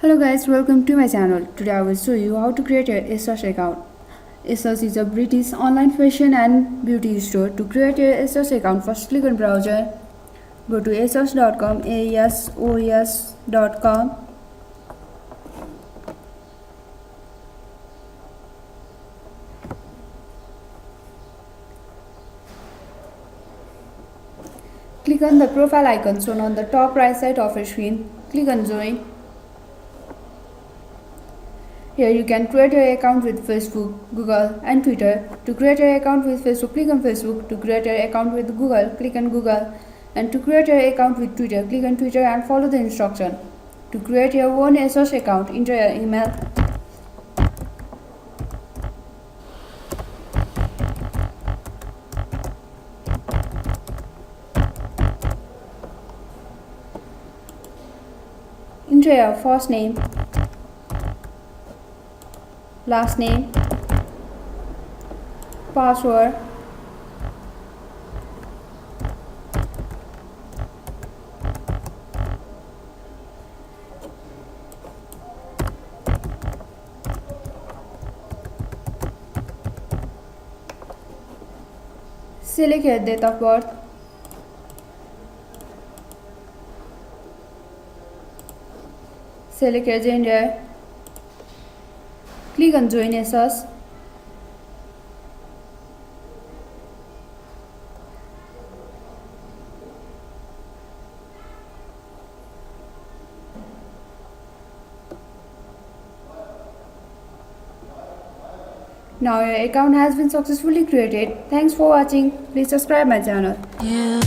Hello guys, welcome to my channel. Today I will show you how to create a ASOS account. ASOS is a British online fashion and beauty store. To create a ASOS account, first click on browser. Go to asos.com, asos.com. Click on the profile icon shown on the top right side of your screen. Click on join. Here you can create your account with Facebook, Google and Twitter. To create your account with Facebook, click on Facebook. To create your account with Google, click on Google. And to create your account with Twitter, click on Twitter and follow the instruction. To create your own ASOS account, enter your email. Enter your first name, last name, password, select your date of birth, select your gender, click on join ASOS. Now your account has been successfully created. Thanks for watching. Please subscribe my channel. Yeah.